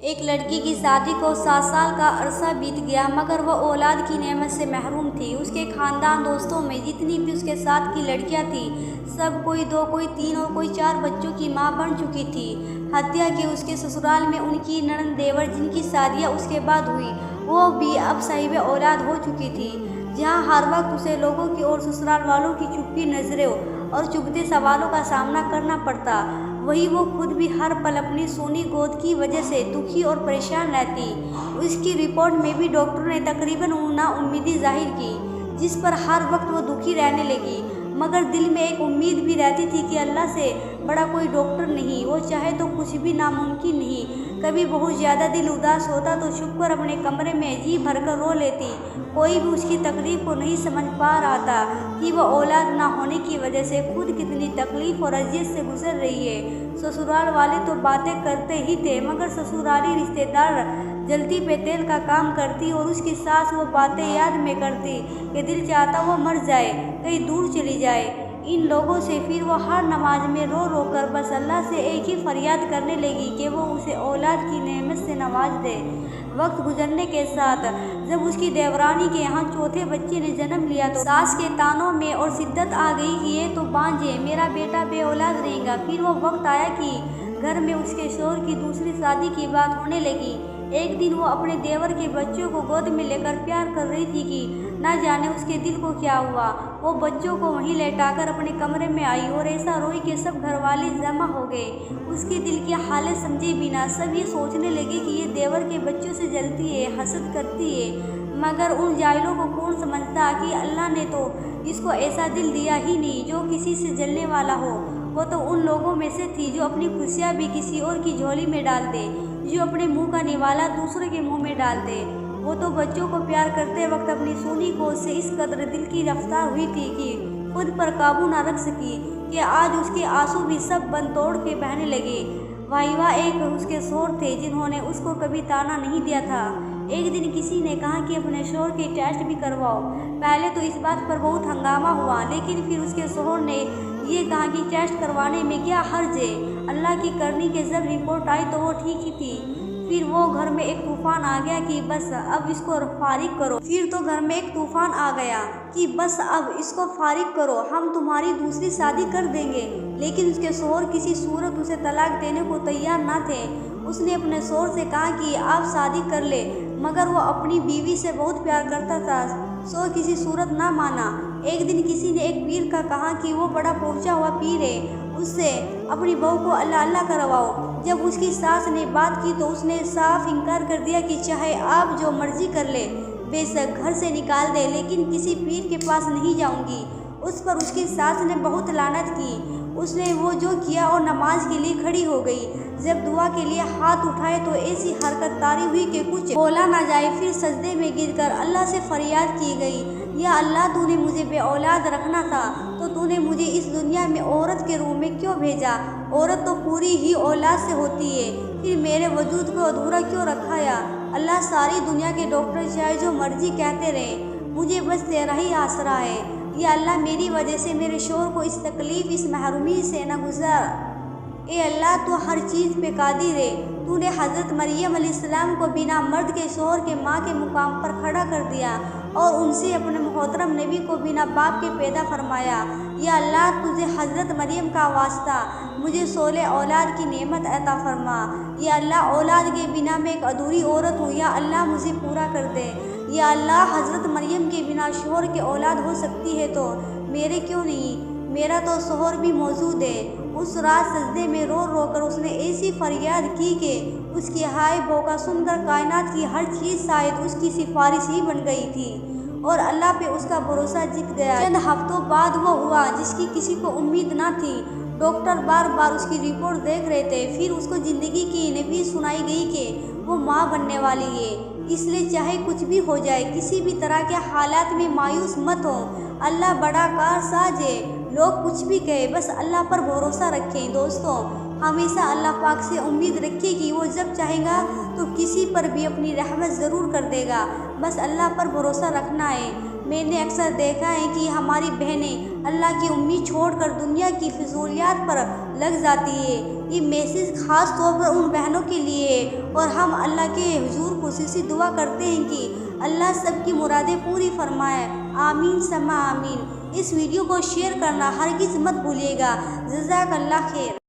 एक लड़की की शादी को 7 साल का अरसा बीत गया, मगर वह औलाद की नेमत से महरूम थी। उसके ख़ानदान दोस्तों में जितनी भी उसके साथ की लड़कियां थीं, सब कोई 2, कोई 3 और कोई 4 बच्चों की मां बन चुकी थी। हत्या के उसके ससुराल में उनकी ननद देवर, जिनकी शादियां उसके बाद हुई, वो भी अब साहिब औलाद हो चुकी थी। जहाँ हर वक्त उसे लोगों की और ससुराल वालों की चुप्पी नजरों और चुभते सवालों का सामना करना पड़ता, वही वो खुद भी हर पल अपनी सोनी गोद की वजह से दुखी और परेशान रहती। उसकी रिपोर्ट में भी डॉक्टरों ने तकरीबन नाउम्मीदी जाहिर की, जिस पर हर वक्त वो दुखी रहने लगी। मगर दिल में एक उम्मीद भी रहती थी कि अल्लाह से बड़ा कोई डॉक्टर नहीं, वो चाहे तो कुछ भी नामुमकिन नहीं। कभी बहुत ज़्यादा दिल उदास होता तो छुपकर अपने कमरे में जी भरकर रो लेती। कोई भी उसकी तकलीफ को नहीं समझ पा रहा था कि वह औलाद ना होने की वजह से खुद कितनी तकलीफ और अजियत से गुजर रही है। ससुराल वाले तो बातें करते ही थे, मगर ससुराली रिश्तेदार जल्दी पे तेल का काम करती और उसकी सास वो बातें याद में करती कि दिल चाहता वो मर जाए, कहीं दूर चली जाए इन लोगों से। फिर वो हर नमाज में रो रो कर बस अल्लाह से एक ही फरियाद करने लगी कि वो उसे औलाद की नेमत से नवाज दे। वक्त गुजरने के साथ जब उसकी देवरानी के यहाँ चौथे बच्चे ने जन्म लिया तो सास के तानों में और शिद्दत आ गई कि ये तो बांझे, मेरा बेटा बे औलाद रहेगा। फिर वो वक्त आया कि घर में उसके शोहर की दूसरी शादी की बात होने लगी। एक दिन वो अपने देवर के बच्चों को गोद में लेकर प्यार कर रही थी कि ना जाने उसके दिल को क्या हुआ। वो बच्चों को वहीं लेटाकर अपने कमरे में आई और ऐसा रोई कि सब घरवाले जमा हो गए। उसके दिल की हालत समझे बिना सब ये सोचने लगे कि ये देवर के बच्चों से जलती है, हसद करती है। मगर उन जाहिलों को कौन समझता कि अल्लाह ने तो इसको ऐसा दिल दिया ही नहीं जो किसी से जलने वाला हो। वो तो उन लोगों में से थी जो अपनी खुशियाँ भी किसी और की झोली में डाल दे, जो अपने मुंह का निवाला दूसरे के मुंह में डाल दे। वो तो बच्चों को प्यार करते वक्त अपनी सोनी गोद से इस कदर दिल की रफ्तार हुई थी कि खुद पर काबू ना रख सकी कि आज उसके आंसू भी सब बंद तोड़ के बहने लगे। वाहिवा एक उसके शोहर थे जिन्होंने उसको कभी ताना नहीं दिया था। एक दिन किसी ने कहा कि अपने शोहर के टेस्ट भी करवाओ। पहले तो इस बात पर बहुत हंगामा हुआ, लेकिन फिर उसके शोहर ने ये कहा कि टेस्ट करवाने में क्या हर्ज है, अल्लाह की करनी के जब रिपोर्ट आई तो वो ठीक ही थी। फिर वो घर में एक तूफान आ गया कि बस अब इसको फारिग करो। फिर तो घर में एक तूफान आ गया कि बस अब इसको फारिग करो, हम तुम्हारी दूसरी शादी कर देंगे। लेकिन उसके शोहर किसी सूरत उसे तलाक देने को तैयार ना थे। उसने अपने शोहर से कहा कि आप शादी कर ले, मगर वो अपनी बीवी से बहुत प्यार करता था, सो किसी सूरत ना माना। एक दिन किसी ने एक पीर का कहा कि वो बड़ा पहुंचा हुआ पीर है, उससे अपनी बहू को अल्लाह अल्लाह करवाओ। जब उसकी सास ने बात की तो उसने साफ इनकार कर दिया कि चाहे आप जो मर्जी कर ले, बेशक घर से निकाल दे, लेकिन किसी पीर के पास नहीं जाऊंगी। उस पर उसकी सास ने बहुत लानत की। उसने वो जो किया और नमाज के लिए खड़ी हो गई। जब दुआ के लिए हाथ उठाए तो ऐसी हरकत तारी हुई कि कुछ बोला ना जाए। फिर सजदे में गिरकर अल्लाह से फरियाद की गई, या अल्लाह तूने मुझे बे औलाद रखना था तो तूने मुझे इस दुनिया में औरत के रूप में क्यों भेजा? औरत तो पूरी ही औलाद से होती है, फिर मेरे वजूद को अधूरा क्यों रखा? या अल्लाह, सारी दुनिया के डॉक्टर चाहे जो मर्जी कहते रहे, मुझे बस तेरा ही आसरा है। या अल्लाह, मेरी वजह से मेरे शोहर को इस तकलीफ, इस महरूमी से न गुजार। ए अल्लाह, तो हर चीज़ पे कादिर है। तूने हज़रत मरियम अलैहिस्सलाम को बिना मर्द के शोहर के माँ के मुकाम पर खड़ा कर दिया और उनसे अपने मोहतरम नबी को बिना बाप के पैदा फरमाया। या अल्लाह, तुझे हज़रत मरियम का वास्ता मुझे 16 औलाद की नेमत अता फरमा। या अल्लाह, औलाद के बिना मैं एक अधूरी औरत हूँ, या अल्लाह मुझे पूरा कर दे। या अल्लाह, हज़रत मरियम के बिना शोहर के औलाद हो सकती है तो मेरे क्यों नहीं? मेरा तो शोहर भी मौजूद है। उस रात सजदे में रो रो कर उसने ऐसी फरियाद की कि उसकी हाय भौका सुनकर कायनात की हर चीज़ शायद उसकी सिफारिश ही बन गई थी और अल्लाह पे उसका भरोसा जीत गया। चंद हफ्तों बाद वो हुआ जिसकी किसी को उम्मीद ना थी। डॉक्टर बार बार उसकी रिपोर्ट देख रहे थे। फिर उसको ज़िंदगी की नबी सुनाई गई कि वो माँ बनने वाली है। इसलिए चाहे कुछ भी हो जाए, किसी भी तरह के हालात में मायूस मत हो। अल्लाह बड़ा कारसाज है। लोग कुछ भी कहे, बस अल्लाह पर भरोसा रखें। दोस्तों, हमेशा अल्लाह पाक से उम्मीद रखें कि वो जब चाहेगा तो किसी पर भी अपनी रहमत ज़रूर कर देगा। बस अल्लाह पर भरोसा रखना है। मैंने अक्सर देखा है कि हमारी बहनें अल्लाह की उम्मीद छोड़कर दुनिया की फिजूलियात पर लग जाती है। ये मैसेज ख़ास तौर पर उन बहनों के लिए है और हम अल्लाह के हुजूर खुसूसी दुआ करते हैं कि अल्लाह सबकी मुरादें पूरी फरमाए। आमीन समा आमीन। इस वीडियो को शेयर करना हरगिज़ मत भूलिएगा। जज़ाकल्लाह खैर।